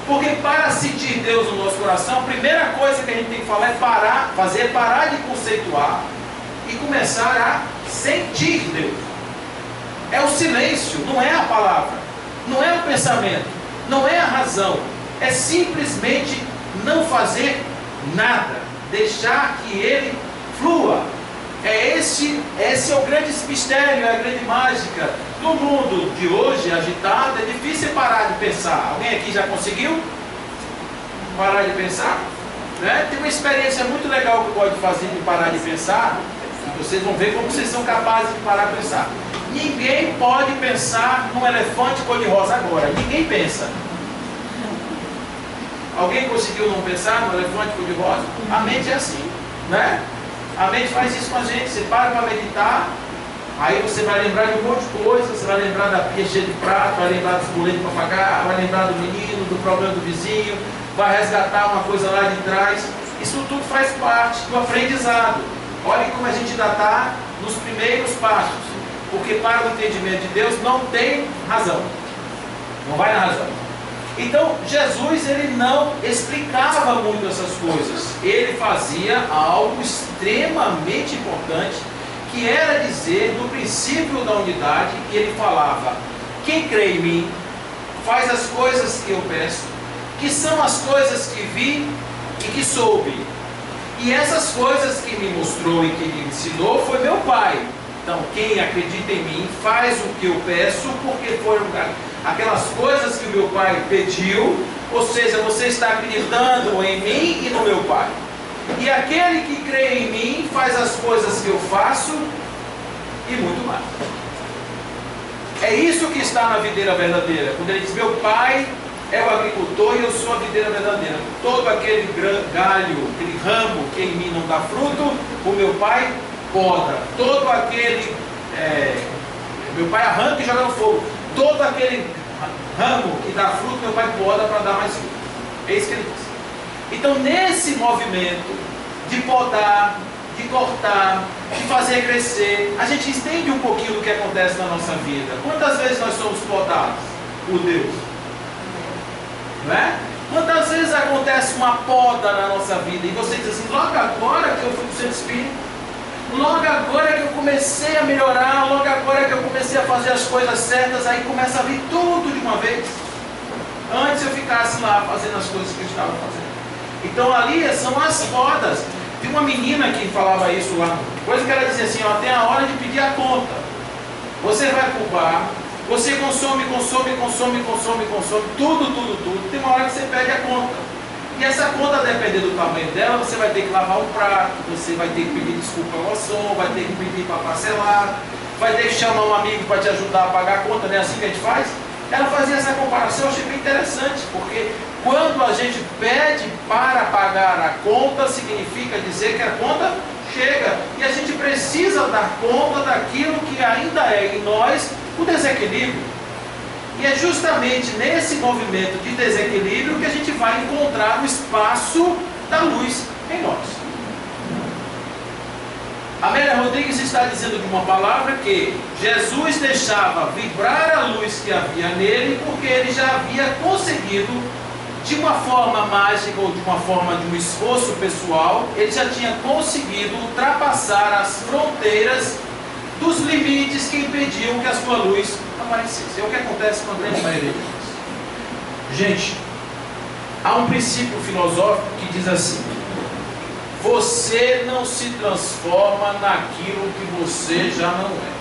Porque para sentir Deus no nosso coração, a primeira coisa que a gente tem que falar é parar de conceituar e começar a sentir Deus. É o silêncio, não é a palavra, não é o pensamento, não é a razão. É simplesmente não fazer nada, deixar que ele flua. Esse é o grande mistério, é a grande mágica. No mundo de hoje, agitado, é difícil parar de pensar. Alguém aqui já conseguiu parar de pensar? Né? Tem uma experiência muito legal que pode fazer de parar de pensar. Vocês vão ver como vocês são capazes de parar de pensar. Ninguém pode pensar num elefante cor-de-rosa agora. Ninguém pensa. Alguém conseguiu não pensar no elefante cor-de-rosa? A mente é assim, né? A mente faz isso com a gente. Você para meditar, aí você vai lembrar de um monte de coisa. Você vai lembrar da pia cheia de prato, vai lembrar dos boletos para pagar, vai lembrar do menino, do problema do vizinho, vai resgatar uma coisa lá de trás. Isso tudo faz parte do aprendizado. Olha como a gente ainda está nos primeiros passos, porque para o entendimento de Deus não tem razão, não vai na razão. Então Jesus, ele não explicava muito essas coisas, ele fazia algo extremamente importante, que era dizer do princípio da unidade, que ele falava: quem crê em mim faz as coisas que eu peço, que são as coisas que vi e que soube. E essas coisas que me mostrou e que me ensinou foi meu Pai. Então, quem acredita em mim faz o que eu peço, porque foram aquelas coisas que o meu Pai pediu. Ou seja, você está acreditando em mim e no meu Pai. E aquele que crê em mim faz as coisas que eu faço e muito mais. É isso que está na videira verdadeira. Quando ele diz, meu pai é o agricultor e eu sou a videira verdadeira. Todo aquele galho, aquele ramo que em mim não dá fruto, o meu pai poda. Todo aquele, meu pai arranca e joga no fogo. Todo aquele ramo que dá fruto, meu pai poda para dar mais fruto. É isso que ele diz. Então, nesse movimento de podar, de cortar, de fazer crescer, a gente entende um pouquinho do que acontece na nossa vida. Quantas vezes nós somos podados por Deus? Não é? Quantas vezes acontece uma poda na nossa vida e você diz assim, logo agora que eu fui para o centro espírita, logo agora que eu comecei a melhorar, logo agora que eu comecei a fazer as coisas certas, aí começa a vir tudo de uma vez. Antes eu ficasse lá fazendo as coisas que eu estava fazendo. Então ali são as podas. Tem uma menina que falava isso lá, coisa que ela dizia assim, ó, tem a hora de pedir a conta. Você vai para o bar, você consome, tudo. Tem uma hora que você pede a conta. E essa conta, dependendo do tamanho dela, você vai ter que lavar um prato, você vai ter que pedir desculpa ao garçom, vai ter que pedir para parcelar, vai ter que chamar um amigo para te ajudar a pagar a conta, não é assim que a gente faz? Ela fazia essa comparação, eu achei bem interessante, porque quando a gente pede para pagar a conta, significa dizer que a conta chega. E a gente precisa dar conta daquilo que ainda é em nós o desequilíbrio. E é justamente nesse movimento de desequilíbrio que a gente vai encontrar o espaço da luz em nós. Amélia Rodrigues está dizendo de uma palavra que Jesus deixava vibrar a luz que havia nele, porque ele já havia conseguido, de uma forma mágica ou de uma forma de um esforço pessoal, ele já tinha conseguido ultrapassar as fronteiras dos limites que impediam que a sua luz aparecesse. É o que acontece com a grande maioria de nós. Gente, há um princípio filosófico que diz assim: você não se transforma naquilo que você já não é.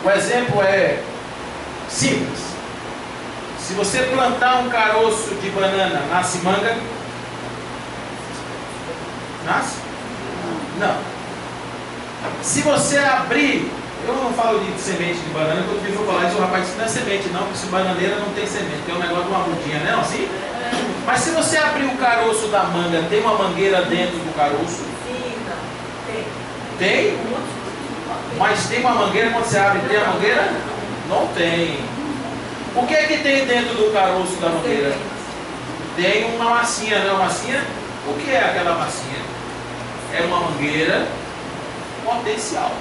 O exemplo é simples. Se você plantar um caroço de banana, nasce manga? Nasce? Não. Se você abrir, eu não falo de semente de banana, quando eu vou falar isso, o rapaz disse, não é semente não, porque se bananeira não tem semente, tem um negócio de uma mudinha, não é assim? Mas se você abrir o caroço da manga, tem uma mangueira dentro do caroço? Sim, não. Tem? Mas tem uma mangueira quando você abre, tem a mangueira? Não tem. O que é que tem dentro do caroço da mangueira? Tem uma massinha, não é uma massinha? O que é aquela massinha? É uma mangueira potencial.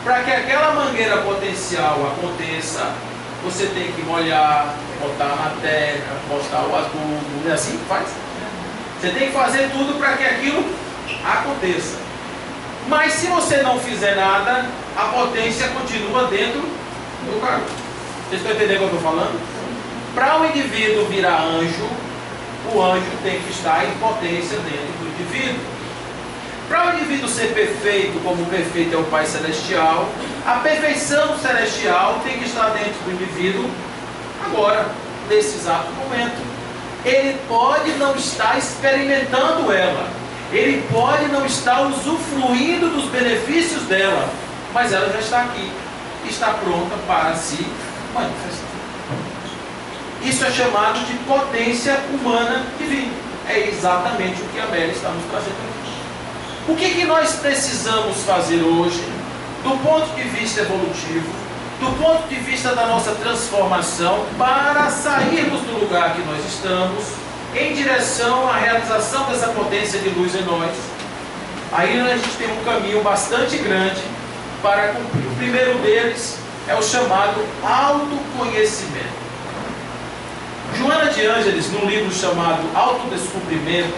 Para que aquela mangueira potencial aconteça, você tem que molhar, botar na terra, botar o adubo, não é assim que faz? Você tem que fazer tudo para que aquilo aconteça. Mas se você não fizer nada, a potência continua dentro do caroço. Vocês estão entendendo o que eu estou falando? Para o indivíduo virar anjo, o anjo tem que estar em potência dentro do indivíduo. Para o indivíduo ser perfeito, como o perfeito é o Pai Celestial, a perfeição celestial tem que estar dentro do indivíduo agora, nesse exato momento. Ele pode não estar experimentando ela, ele pode não estar usufruindo dos benefícios dela, mas ela já está aqui, está pronta para se manifestar. Isso é chamado de potência humana divina. É exatamente o que a Amélia está nos trazendo aqui. O que nós precisamos fazer hoje, do ponto de vista evolutivo, do ponto de vista da nossa transformação, para sairmos do lugar que nós estamos, em direção à realização dessa potência de luz em nós? Aí a gente tem um caminho bastante grande para cumprir. O primeiro deles é o chamado autoconhecimento. Joana de Ângeles, num livro chamado Autodescobrimento,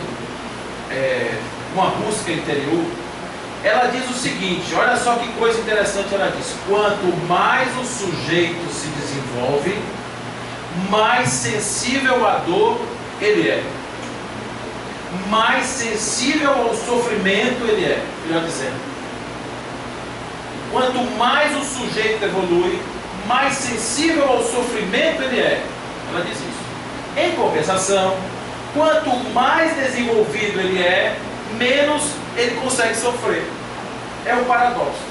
uma busca interior, ela diz o seguinte, olha só que coisa interessante ela diz: quanto mais o sujeito se desenvolve, mais sensível à dor ele é, mais sensível ao sofrimento ele é. Melhor dizendo, quanto mais o sujeito evolui, mais sensível ao sofrimento ele é. Ela diz isso. Em compensação, quanto mais desenvolvido ele é, menos ele consegue sofrer. É o paradoxo.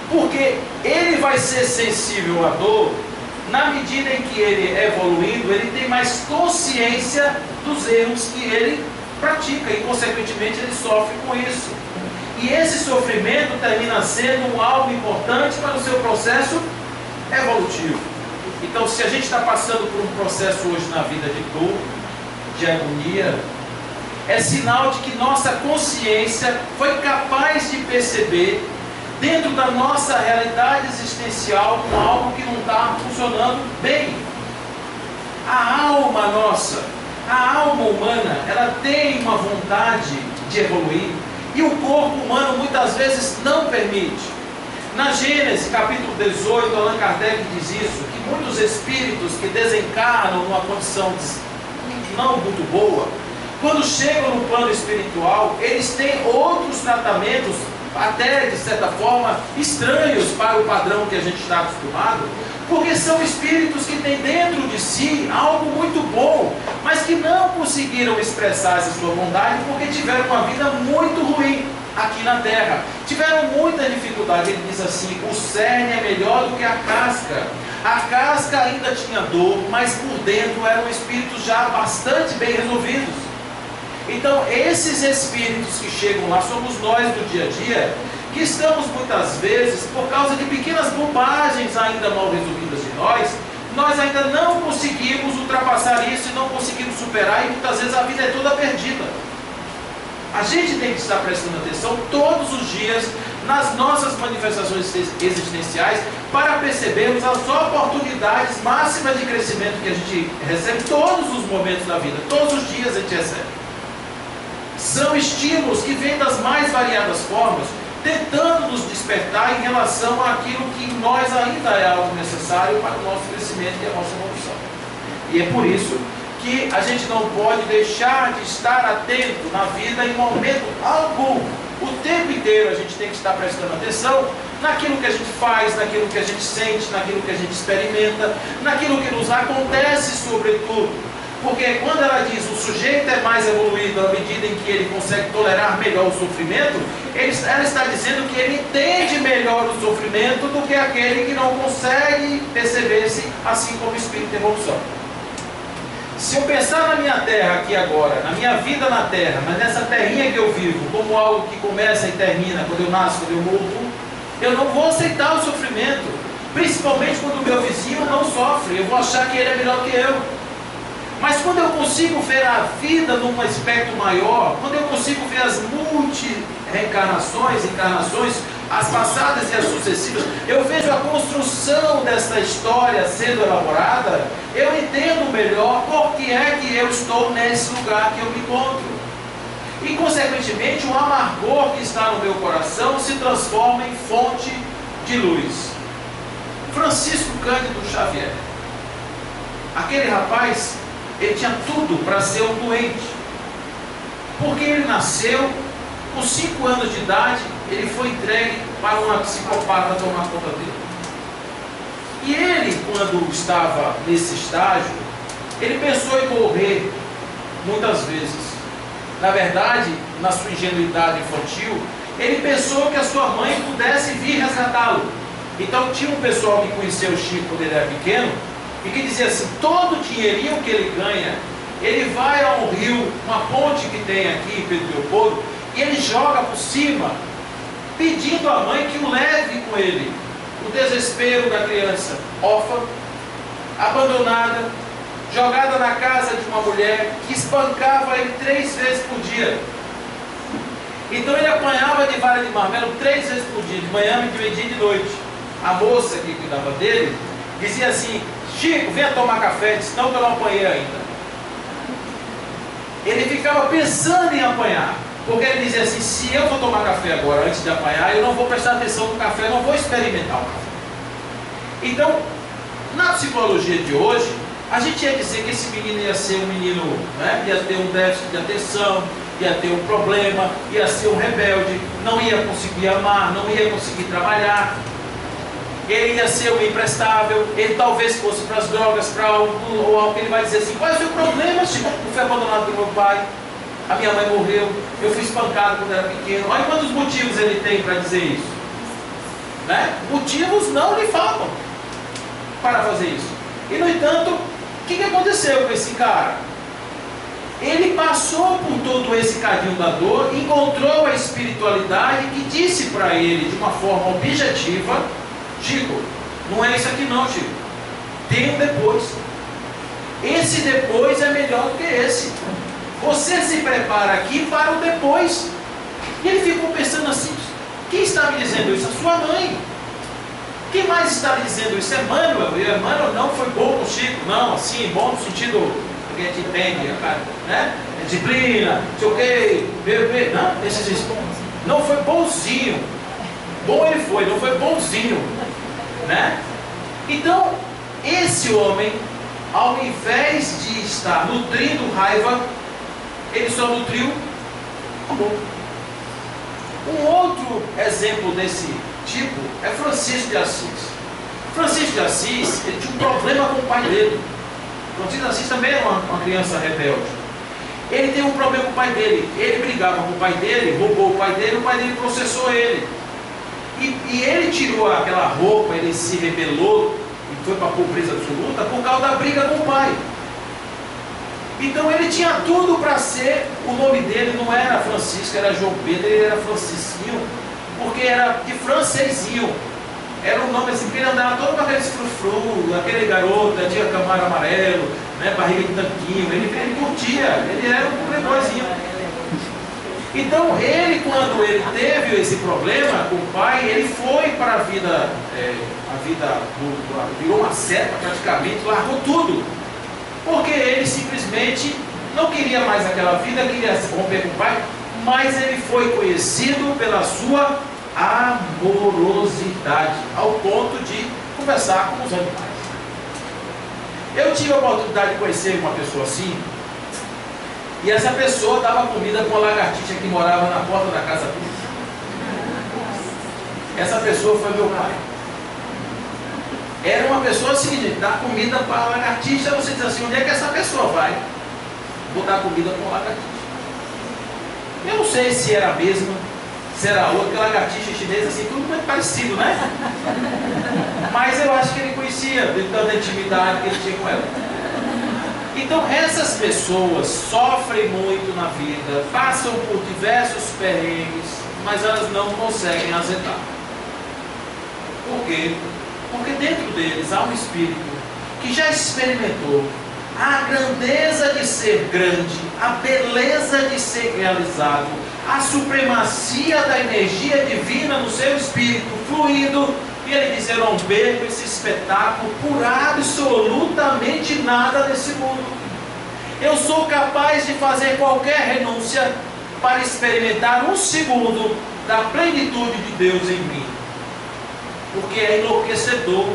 Porque ele vai ser sensível à dor na medida em que ele é evoluindo, ele tem mais consciência dos erros que ele pratica e, consequentemente, ele sofre com isso. E esse sofrimento termina sendo algo importante para o seu processo evolutivo. Então, se a gente está passando por um processo hoje na vida de dor, de agonia, é sinal de que nossa consciência foi capaz de perceber, dentro da nossa realidade existencial, algo que não está funcionando bem. A alma nossa, a alma humana, ela tem uma vontade de evoluir, e o corpo humano muitas vezes não permite. Na Gênesis, capítulo 18, Allan Kardec diz isso, que muitos espíritos que desencarnam numa condição não muito boa, quando chegam no plano espiritual, eles têm outros tratamentos, até de certa forma estranhos para o padrão que a gente está acostumado, porque são espíritos que têm dentro de si algo muito bom, mas que não conseguiram expressar essa sua bondade porque tiveram uma vida muito ruim aqui na Terra, tiveram muita dificuldade. Ele diz assim: o cerne é melhor do que a casca ainda tinha dor, mas por dentro eram espíritos já bastante bem resolvidos. Então, esses espíritos que chegam lá somos nós do dia a dia, que estamos muitas vezes, por causa de pequenas bobagens ainda mal resolvidas de nós ainda não conseguimos ultrapassar isso e não conseguimos superar, e muitas vezes a vida é toda perdida. A gente tem que estar prestando atenção todos os dias nas nossas manifestações existenciais para percebermos as oportunidades máximas de crescimento que a gente recebe todos os momentos da vida, todos os dias a gente recebe. São estímulos que vêm das mais variadas formas, tentando nos despertar em relação àquilo que em nós ainda é algo necessário para o nosso crescimento e a nossa evolução. E é por isso que a gente não pode deixar de estar atento na vida em momento algum. O tempo inteiro a gente tem que estar prestando atenção naquilo que a gente faz, naquilo que a gente sente, naquilo que a gente experimenta, naquilo que nos acontece sobretudo. Porque quando ela diz o sujeito é mais evoluído à medida em que ele consegue tolerar melhor o sofrimento, ela está dizendo que ele entende melhor o sofrimento do que aquele que não consegue perceber-se assim como espírito de evolução. Se eu pensar na minha terra aqui agora, na minha vida na terra, mas nessa terrinha que eu vivo, como algo que começa e termina, quando eu nasço, quando eu morro, eu não vou aceitar o sofrimento, principalmente quando o meu vizinho não sofre, eu vou achar que ele é melhor que eu. Mas quando eu consigo ver a vida num aspecto maior, quando eu consigo ver as multi-reencarnações, encarnações, as passadas e as sucessivas, eu vejo a construção dessa história sendo elaborada, eu entendo melhor por que é que eu estou nesse lugar que eu me encontro. E, consequentemente, o amargor que está no meu coração se transforma em fonte de luz. Francisco Cândido Xavier, aquele rapaz, ele tinha tudo para ser um doente, porque ele nasceu, com 5 anos de idade, ele foi entregue para uma psicopata tomar conta dele. E ele, quando estava nesse estágio, ele pensou em morrer muitas vezes. Na verdade, na sua ingenuidade infantil, ele pensou que a sua mãe pudesse vir resgatá-lo. Então tinha um pessoal que conheceu o Chico quando ele era pequeno, e que dizia assim: todo o dinheirinho que ele ganha, ele vai a um rio, uma ponte que tem aqui em Pedro Leopoldo, e ele joga por cima, pedindo à mãe que o leve com ele. O desespero da criança, órfã, abandonada, jogada na casa de uma mulher que espancava ele 3 vezes por dia. Então ele apanhava de vara de marmelo 3 vezes por dia, de manhã, de meio-dia e de noite. A moça que cuidava dele dizia assim: Chico, venha tomar café, disse: não, que eu não apanhei ainda. Ele ficava pensando em apanhar, porque ele dizia assim: se eu vou tomar café agora antes de apanhar, eu não vou prestar atenção no café, eu não vou experimentar o café. Então, na psicologia de hoje, a gente ia dizer que esse menino ia ser um menino, né, ia ter um déficit de atenção, ia ter um problema, ia ser um rebelde, não ia conseguir amar, não ia conseguir trabalhar, ele ia ser um imprestável, ele talvez fosse para as drogas, para algo, ou algo que ele vai dizer assim: qual é o seu problema, Chico? Eu fui abandonado pelo meu pai. a minha mãe morreu, eu fui espancado quando era pequeno. Olha quantos motivos ele tem para dizer isso, né? Motivos não lhe faltam para fazer isso. E no entanto, o que aconteceu com esse cara? Ele passou por todo esse cadinho da dor, encontrou a espiritualidade que disse para ele de uma forma objetiva: Chico, não é isso aqui não, Chico, tem um depois. Esse depois é melhor do que esse. Você se prepara aqui para o depois. E ele ficou pensando assim: quem está me dizendo isso? A sua mãe. Quem mais está me dizendo isso? Emmanuel. E Emmanuel não foi bom com o Chico, não, assim, bom no sentido que a gente entende, né? Disciplina, não sei o que, não, esses não foi bonzinho. Bom ele foi, não foi bonzinho, né? Então, esse homem, ao invés de estar nutrindo raiva, ele só nutriu amor. Um outro exemplo desse tipo é Francisco de Assis. Francisco de Assis, ele tinha um problema com o pai dele. Francisco de Assis também era uma criança rebelde. Ele teve um problema com o pai dele. Ele brigava com o pai dele, roubou o pai dele processou ele. E ele tirou aquela roupa, ele se rebelou e foi para a pobreza absoluta por causa da briga com o pai. Então ele tinha tudo para ser, o nome dele não era Francisco, era João Pedro, ele era Francisquinho, porque era de francesinho. Era um nome assim, porque ele andava todo com aqueles frufru, aquele garoto, tinha camaro amarelo, né, barriga de tanquinho, ele curtia, ele era um playboyzinho. Então ele, quando ele teve esse problema com o pai, ele foi para a vida virou uma seta praticamente, largou tudo. Porque ele simplesmente não queria mais aquela vida, queria se romper com o pai, mas ele foi conhecido pela sua amorosidade, ao ponto de conversar com os animais. Eu tive a oportunidade de conhecer uma pessoa assim, e essa pessoa dava comida para uma lagartixa que morava na porta da casa dele. Essa pessoa foi meu pai. Era uma pessoa assim, dar comida para a lagartixa. Você diz assim: onde é que essa pessoa vai? Vou dar comida para uma lagartixa. Eu não sei se era a mesma, se era outra, porque lagartixa chinesa assim, tudo muito parecido, né? Mas eu acho que ele conhecia, de tanta intimidade que ele tinha com ela. Então essas pessoas sofrem muito na vida, passam por diversos perrengues, mas elas não conseguem azedar. Por quê? Porque dentro deles há um espírito que já experimentou a grandeza de ser grande, a beleza de ser realizado, a supremacia da energia divina no seu espírito fluindo, e ele diz: eu não perco esse espetáculo por absolutamente nada nesse mundo. Eu sou capaz de fazer qualquer renúncia para experimentar um segundo da plenitude de Deus em mim. Porque é enlouquecedor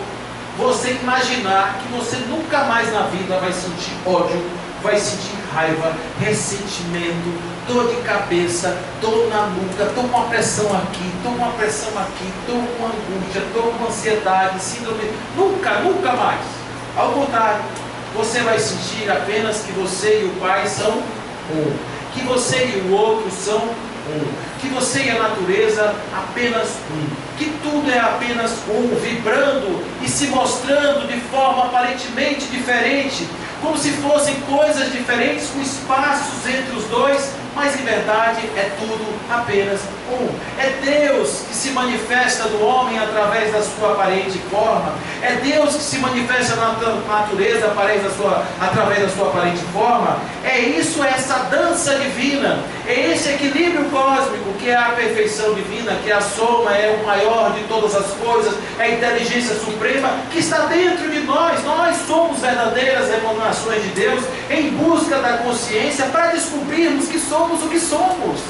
você imaginar que você nunca mais na vida vai sentir ódio, vai sentir raiva, ressentimento, dor de cabeça, dor na nuca, estou com uma pressão aqui, estou com uma pressão aqui, estou com angústia, estou com ansiedade, síndrome. Nunca mais. Ao contrário, você vai sentir apenas que você e o Pai são um, que você e o outro são um, que você e a natureza apenas um, que tudo é apenas um, vibrando e se mostrando de forma aparentemente diferente, como se fossem coisas diferentes com espaços entre os dois, mas em verdade é tudo apenas um. É Deus que se manifesta no homem através da sua aparente forma, é Deus que se manifesta na natureza através da sua aparente forma. É isso, é essa dança divina, é esse equilíbrio cósmico que é a perfeição divina, que é a soma, é o maior de todas as coisas, é a inteligência suprema que está dentro de nós. Nós somos verdadeiras emanações de Deus em busca da consciência para descobrirmos que somos o que somos.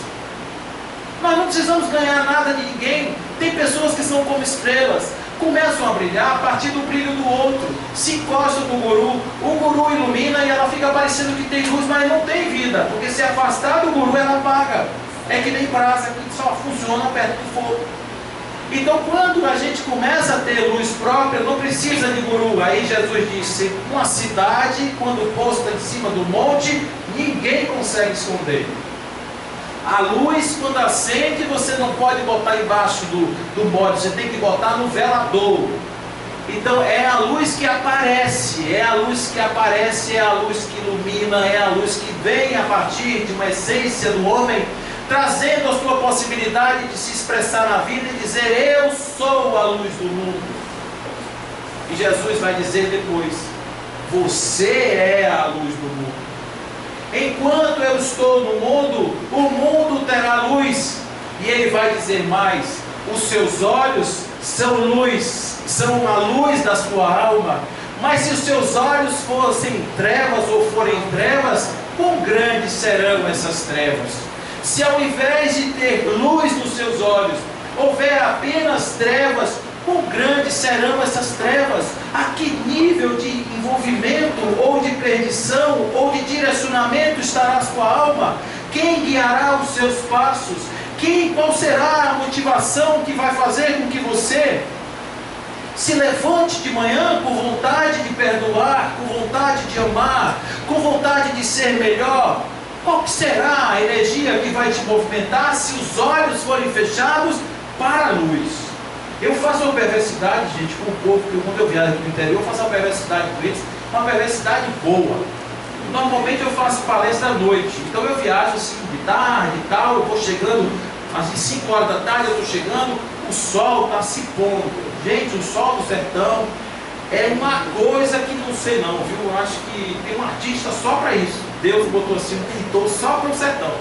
Nós não precisamos ganhar nada de ninguém. Tem pessoas que são como estrelas, começam a brilhar a partir do brilho do outro, se encostam no guru, o guru ilumina e ela fica parecendo que tem luz, mas não tem vida, porque se afastar do guru ela apaga. É que nem brasa que só funciona perto do fogo. Então quando a gente começa a ter luz própria, não precisa de guru. Aí Jesus disse: uma cidade, quando posta em cima do monte, ninguém consegue esconder. A luz, quando acende, você não pode botar embaixo do bode, você tem que botar no velador. Então é a luz que aparece, é a luz que aparece, é a luz que ilumina, é a luz que vem a partir de uma essência do homem, trazendo a sua possibilidade de se expressar na vida e dizer: eu sou a luz do mundo. E Jesus vai dizer depois: você é a luz do mundo. Enquanto eu estou no mundo, o mundo terá luz. E ele vai dizer mais: os seus olhos são luz, são a luz da sua alma. Mas se os seus olhos fossem trevas ou forem trevas, quão grandes serão essas trevas? Se ao invés de ter luz nos seus olhos, houver apenas trevas, quão grandes serão essas trevas? A que nível de envolvimento, ou de perdição, ou de direcionamento estará a sua alma? Quem guiará os seus passos? Qual será a motivação que vai fazer com que você se levante de manhã com vontade de perdoar, com vontade de amar, com vontade de ser melhor? Qual que será a energia que vai te movimentar se os olhos forem fechados para a luz? Eu faço uma perversidade, gente, com o povo, porque quando eu viajo aqui no interior, eu faço uma perversidade com eles, uma perversidade boa. Normalmente eu faço palestra à noite, então eu viajo assim de tarde e tal, eu vou chegando, às 5 horas da tarde eu estou chegando, o sol está se pondo. Gente, o sol do sertão é uma coisa que não sei não, viu? Eu acho que tem um artista só para isso. Deus botou assim um pintor só para o sertão.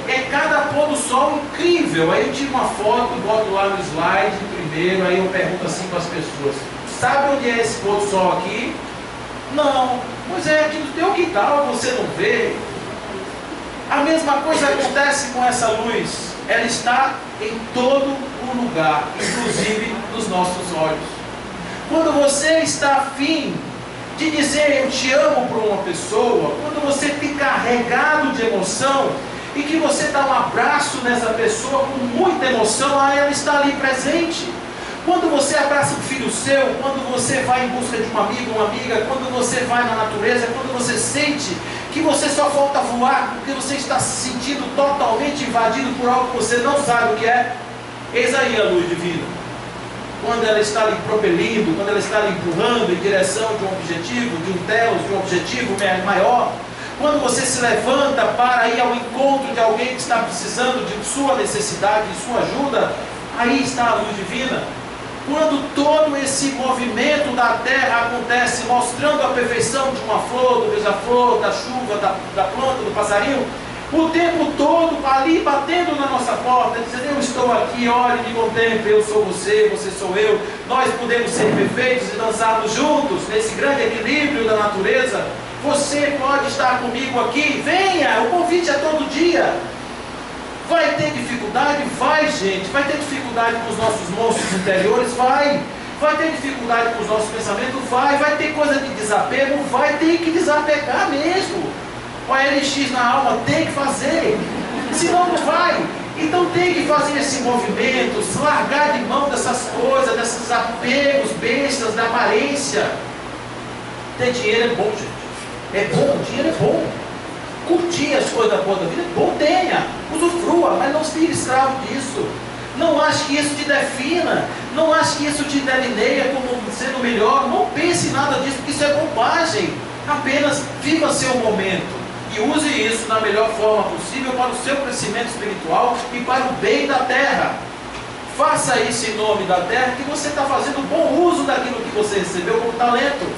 É cada pôr do sol incrível. Aí eu tiro uma foto, boto lá no slide primeiro, aí eu pergunto assim para as pessoas: sabe onde é esse pôr do sol aqui? Não. Pois é, aqui no teu quintal você não vê. A mesma coisa acontece com essa luz. Ela está em todo o lugar, inclusive nos nossos olhos. Quando você está afim de dizer eu te amo para uma pessoa, quando você fica carregado de emoção e que você dá um abraço nessa pessoa com muita emoção, ela está ali presente. Quando você abraça um filho seu, quando você vai em busca de um amigo, uma amiga, quando você vai na natureza, quando você sente que você só falta voar, porque você está se sentindo totalmente invadido por algo que você não sabe o que é, eis aí a luz divina. Quando ela está lhe propelindo, quando ela está lhe empurrando em direção de um objetivo, de um telos, de um objetivo maior, quando você se levanta para ir ao encontro de alguém que está precisando de sua necessidade, de sua ajuda, aí está a luz divina. Quando todo esse movimento da terra acontece, mostrando a perfeição de uma flor, do beija-flor, da chuva, da planta, do passarinho, o tempo todo ali batendo na nossa porta, dizendo: eu estou aqui, olhe, me contemple, eu sou você, você sou eu, nós podemos ser perfeitos e dançarmos juntos nesse grande equilíbrio da natureza. Você pode estar comigo aqui, venha, o convite é todo dia. Vai ter dificuldade? Vai, gente. Vai ter dificuldade com os nossos monstros interiores? Vai. Vai ter dificuldade com os nossos pensamentos? Vai. Vai ter coisa de desapego? Vai ter que desapegar mesmo. O LX na alma tem que fazer. Senão não vai. Então tem que fazer esse movimento, se largar de mão dessas coisas, desses apegos bestas da aparência. Ter dinheiro é bom, gente. É bom, o dinheiro é bom. Curtir as coisas boas da vida é bom, tenha, usufrua, mas não se escravo disso. Não ache que isso te defina, não ache que isso te delineia como sendo melhor. Não pense em nada disso, porque isso é bobagem. Apenas viva seu momento e use isso da melhor forma possível para o seu crescimento espiritual e para o bem da terra. Faça isso em nome da terra, que você está fazendo bom uso daquilo que você recebeu como talento.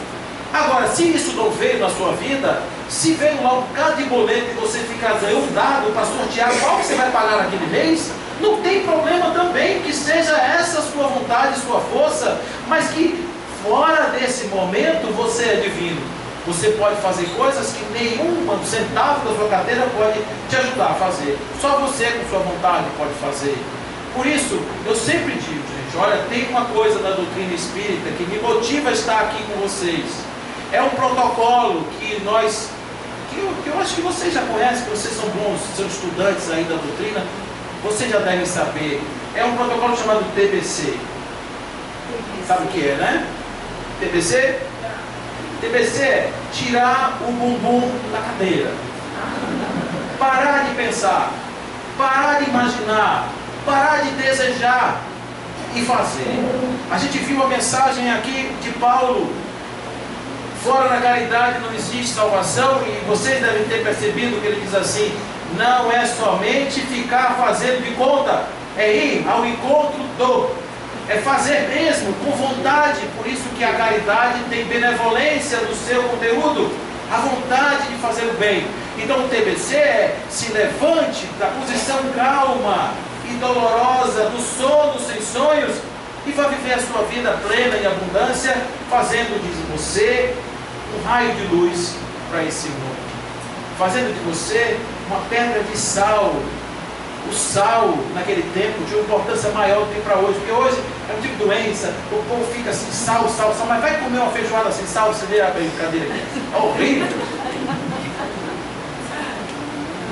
Agora, se isso não veio na sua vida, se veio lá um bocado de boleto e você ficar ganhando um dado para sortear qual você vai pagar naquele mês, não tem problema também, que seja essa a sua vontade, sua força, mas que fora desse momento você é divino. Você pode fazer coisas que nenhum centavo da sua carteira pode te ajudar a fazer. Só você com sua vontade pode fazer. Por isso, eu sempre digo, gente, olha, tem uma coisa da doutrina espírita que me motiva a estar aqui com vocês. É um protocolo que eu acho que vocês já conhecem, que vocês são bons, são estudantes aí da doutrina, vocês já devem saber. É um protocolo chamado TBC. Sabe o que é, né? TBC? TBC é tirar o bumbum da cadeira. Parar de pensar. parar de imaginar, parar de desejar e fazer. A gente viu uma mensagem aqui de Paulo: fora da caridade não existe salvação, e vocês devem ter percebido que ele diz assim: não é somente ficar fazendo de conta, é ir ao encontro é fazer mesmo, com vontade. Por isso que a caridade tem benevolência no seu conteúdo, a vontade de fazer o bem. Então o TBC é: se levante da posição calma e dolorosa, do sono sem sonhos, e vá viver a sua vida plena e abundância, fazendo de você um raio de luz para esse mundo, fazendo de você uma pedra de sal. O sal, naquele tempo, tinha uma importância maior do que para hoje, porque hoje é um tipo de doença, o povo fica assim, sal, mas vai comer uma feijoada sem sal, você vê a brincadeira aqui, é horrível.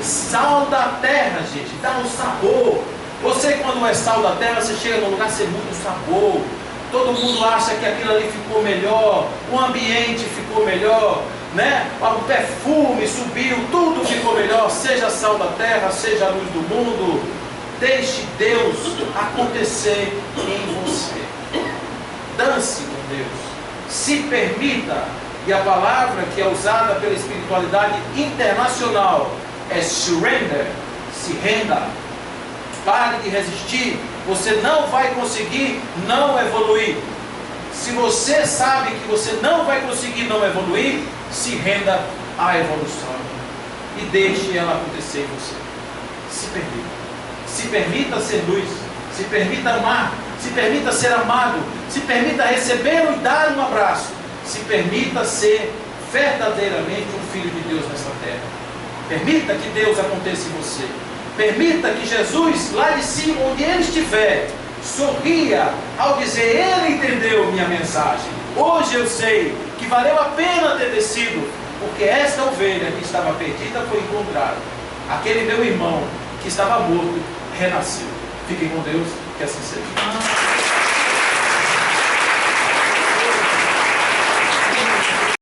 Sal da terra, gente, dá um sabor. Você, quando é sal da terra, você chega num lugar, você muda o sabor. Todo mundo acha que aquilo ali ficou melhor, o ambiente ficou melhor, né? O perfume subiu, tudo ficou melhor. Seja sal da terra, seja a luz do mundo. Deixe Deus acontecer em você. Dance com Deus. Se permita. E a palavra que é usada pela espiritualidade internacional é surrender. Se renda. Pare de resistir. Você não vai conseguir não evoluir. Se você sabe que você não vai conseguir não evoluir, se renda à evolução e deixe ela acontecer em você. Se permita. Se permita ser luz. Se permita amar. Se permita ser amado. Se permita receber e dar um abraço. Se permita ser verdadeiramente um filho de Deus nessa terra. Permita que Deus aconteça em você. Permita que Jesus, lá de cima, onde Ele estiver, sorria ao dizer: Ele entendeu minha mensagem. Hoje eu sei que valeu a pena ter descido, porque esta ovelha que estava perdida foi encontrada. Aquele meu irmão que estava morto renasceu. Fiquem com Deus, que assim seja.